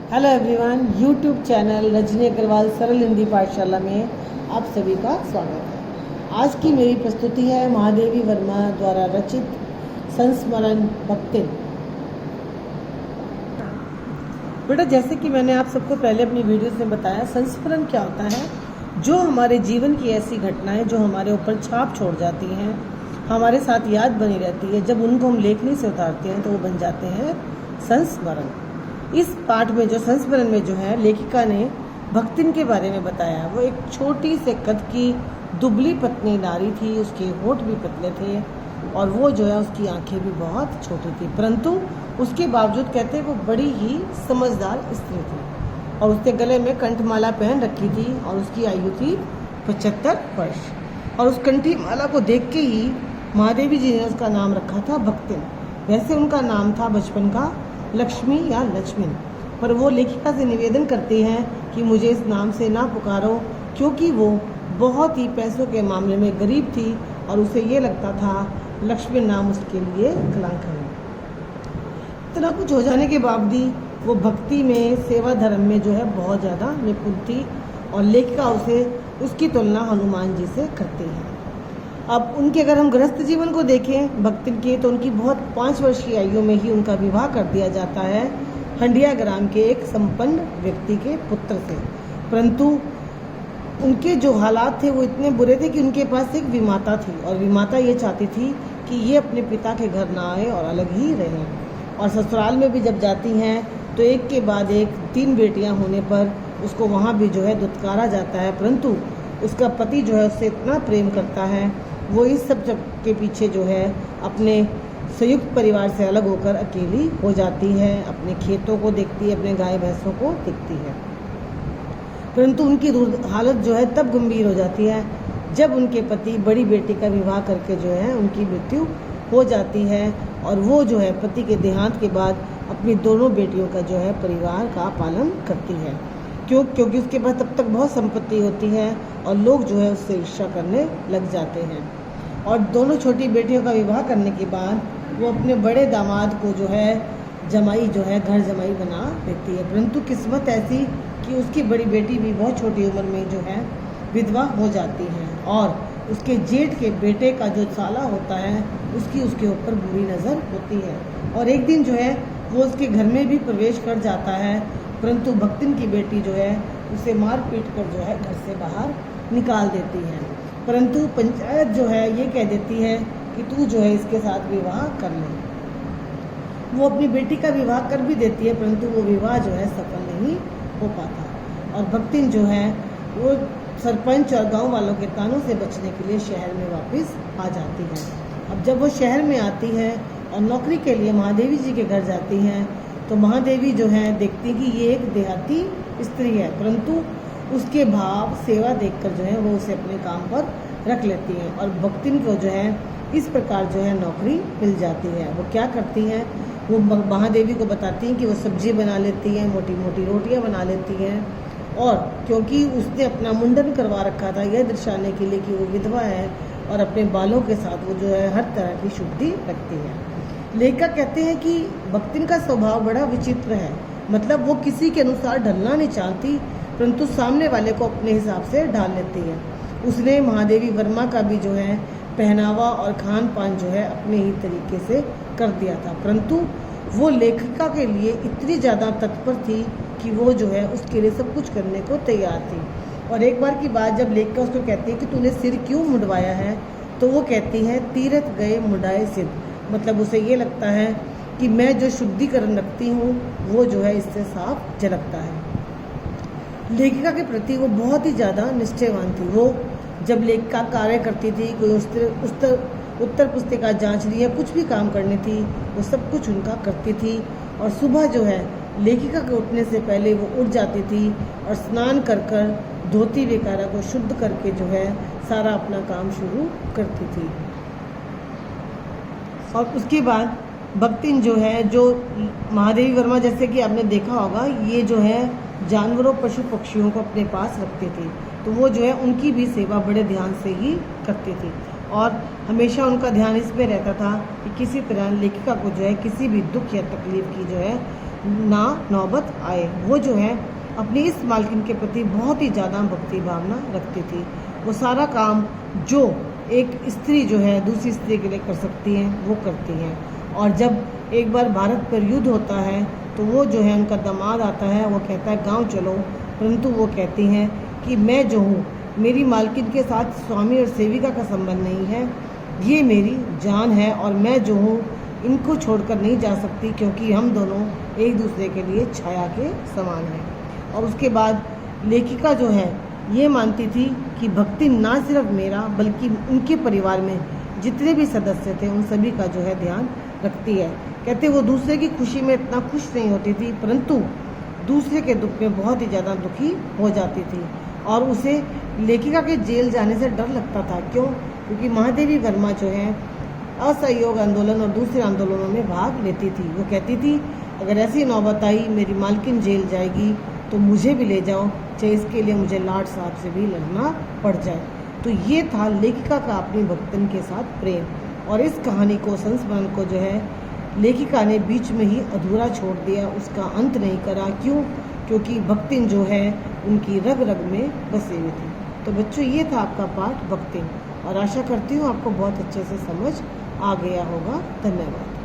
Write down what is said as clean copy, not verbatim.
Hello everyone, YouTube channel Rajni Agrawal Saral Hindi पाठशाला में आप सभी का स्वागत है। आज की मेरी प्रस्तुति है महादेवी वर्मा द्वारा रचित संस्मरण भक्तिन। बेटा, जैसे कि मैंने आप सबको पहले अपनी वीडियोस में बताया, संस्मरण क्या होता है? जो हमारे जीवन की ऐसी घटनाएं जो हमारे ऊपर छाप छोड़ जाती हैं, हमारे साथ याद बनी रहती है, जब उनको हम लेखनी से उतारते हैं तो वो बन जाते हैं संस्मरण। इस पाठ में जो संस्मरण में जो है लेखिका ने भक्तिन के बारे में बताया। वो एक छोटी से कद की दुबली पतली नारी थी, उसके होंठ भी पतले थे और वो जो है उसकी आंखें भी बहुत छोटी थी, परंतु उसके बावजूद कहते वो बड़ी ही समझदार स्त्री थी और उसके गले में कंठमाला पहन रखी थी और उसकी आयु थी 75 वर्ष। और उस कंठीमाला को देख के ही महादेवी जी ने उसका नाम रखा था भक्तिन। वैसे उनका नाम था बचपन का लक्ष्मी या लक्ष्मण, पर वो लेखिका से निवेदन करती हैं कि मुझे इस नाम से ना पुकारो, क्योंकि वो बहुत ही पैसों के मामले में गरीब थी और उसे ये लगता था लक्ष्मण नाम उसके लिए कलंक है। इतना कुछ हो जाने के बावजूद वो भक्ति में, सेवा धर्म में जो है बहुत ज़्यादा निपुण थी और लेखिका उसे उसकी तुलना हनुमान जी से करती है। अब उनके अगर हम गृहस्थ जीवन को देखें भक्तिन के, तो उनकी बहुत 5 वर्ष की आयु में ही उनका विवाह कर दिया जाता है हंडिया ग्राम के एक संपन्न व्यक्ति के पुत्र से। परंतु उनके जो हालात थे वो इतने बुरे थे कि उनके पास एक विमाता थी और विमाता ये चाहती थी कि ये अपने पिता के घर ना आए और अलग ही रहें। और ससुराल में भी जब जाती हैं तो एक के बाद एक 3 बेटियां होने पर उसको वहाँ भी जो है दुत्कारा जाता है, परंतु उसका पति जो है उससे इतना प्रेम करता है, वो इस सब के पीछे जो है अपने संयुक्त परिवार से अलग होकर अकेली हो जाती है, अपने खेतों को देखती है, अपने गाय भैंसों को देखती है। परंतु उनकी हालत जो है तब गंभीर हो जाती है जब उनके पति बड़ी बेटी का विवाह करके जो है उनकी मृत्यु हो जाती है और वो जो है पति के देहांत के बाद अपनी दोनों बेटियों का जो है परिवार का पालन करती है, क्योंकि उसके पास तब तक बहुत संपत्ति होती है और लोग जो है उससे ईर्ष्या करने लग जाते हैं। और दोनों छोटी बेटियों का विवाह करने के बाद वो अपने बड़े दामाद को जो है जमाई जो है घर जमाई बना देती है, परंतु किस्मत ऐसी कि उसकी बड़ी बेटी भी बहुत छोटी उम्र में जो है विधवा हो जाती है और उसके जेठ के बेटे का जो साला होता है उसके ऊपर बुरी नज़र होती है। और एक दिन जो है वो उसके घर में भी प्रवेश कर जाता है, परंतु भक्तिन की बेटी जो है उसे मार पीट कर जो है घर से बाहर निकाल देती है। परंतु पंचायत जो है ये कह देती है कि तू जो है इसके साथ विवाह कर ले। वो अपनी बेटी का विवाह कर भी देती है, परंतु वो विवाह जो है सफल नहीं हो पाता और भक्तिन जो है वो सरपंच और गांव वालों के तानों से बचने के लिए शहर में वापस आ जाती है। अब जब वो शहर में आती है और नौकरी के लिए महादेवी जी के घर जाती हैं तो महादेवी जो है देखती कि ये एक देहाती स्त्री है, परंतु उसके भाव सेवा देखकर जो है वो उसे अपने काम पर रख लेती हैं और भक्तिन को जो है इस प्रकार जो है नौकरी मिल जाती है। वो क्या करती हैं, वो महादेवी को बताती हैं कि वो सब्जी बना लेती हैं, मोटी मोटी रोटियां बना लेती हैं और क्योंकि उसने अपना मुंडन करवा रखा था यह दर्शाने के लिए कि वो विधवा है और अपने बालों के साथ वो जो है हर तरह की शुद्धि रखती है। लेखिका कहते हैं कि भक्तिन का स्वभाव बड़ा विचित्र है, मतलब वो किसी के अनुसार ढलना नहीं चाहती, परंतु सामने वाले को अपने हिसाब से ढाल लेती है। उसने महादेवी वर्मा का भी जो है पहनावा और खान पान जो है अपने ही तरीके से कर दिया था, परंतु वो लेखिका के लिए इतनी ज़्यादा तत्पर थी कि वो जो है उसके लिए सब कुछ करने को तैयार थी। और एक बार की बात जब लेखिका उसको कहती है कि तूने सिर क्यों मुंडवाया है, तो वो कहती है तीरथ गए मुंडाए सिर, मतलब उसे ये लगता है कि मैं जो शुद्धिकरण रखती हूँ वो जो है इससे साफ झलकता है। लेखिका के प्रति वो बहुत ही ज़्यादा निष्ठावान थी। वो जब लेखिका कार्य करती थी, कोई उत्तर पुस्तिका जांचनी या कुछ भी काम करनी थी, वो सब कुछ उनका करती थी और सुबह जो है लेखिका के उठने से पहले वो उठ जाती थी और स्नान कर धोती वगैरह को शुद्ध करके जो है सारा अपना काम शुरू करती थी। और उसके बाद भक्तिन जो है, जो महादेवी वर्मा जैसे कि आपने देखा होगा, ये जो है जानवरों पशु पक्षियों को अपने पास रखती थी, तो वो जो है उनकी भी सेवा बड़े ध्यान से ही करती थी और हमेशा उनका ध्यान इसमें रहता था कि किसी तरह लेखिका को जो है किसी भी दुख या तकलीफ की जो है ना नौबत आए। वो जो है अपनी इस मालकिन के प्रति बहुत ही ज़्यादा भक्ति भावना रखती थी। वो सारा काम जो एक स्त्री जो है दूसरी स्त्री के लिए कर सकती है वो करती हैं। और जब एक बार भारत पर युद्ध होता है तो वो जो है उनका दामाद आता है, वो कहता है गांव चलो, परंतु वो कहती हैं कि मैं जो हूँ, मेरी मालकिन के साथ स्वामी और सेविका का संबंध नहीं है, ये मेरी जान है और मैं जो हूँ इनको छोड़कर नहीं जा सकती, क्योंकि हम दोनों एक दूसरे के लिए छाया के समान हैं। और उसके बाद लेखिका जो है ये मानती थी कि भक्ति ना सिर्फ मेरा बल्कि उनके परिवार में जितने भी सदस्य थे उन सभी का जो है ध्यान रखती है। कहते वो दूसरे की खुशी में इतना खुश नहीं होती थी, परंतु दूसरे के दुख में बहुत ही ज़्यादा दुखी हो जाती थी। और उसे लेखिका के जेल जाने से डर लगता था। क्यों? क्योंकि महादेवी वर्मा जो है असहयोग आंदोलन और दूसरे आंदोलनों में भाग लेती थी। वो कहती थी अगर ऐसी नौबत आई मेरी मालकिन जेल जाएगी तो मुझे भी ले जाओ, चाहे इसके लिए मुझे लाट साहब से भी लड़ना पड़ जाए। तो ये था लेखिका का अपनी भक्तन के साथ प्रेम। और इस कहानी को, संस्मरण को जो है लेखिका ने बीच में ही अधूरा छोड़ दिया, उसका अंत नहीं करा। क्यों? क्योंकि भक्तिन जो है उनकी रग रग में बसी हुई थी। तो बच्चों ये था आपका पाठ भक्तिन, और आशा करती हूँ आपको बहुत अच्छे से समझ आ गया होगा। धन्यवाद।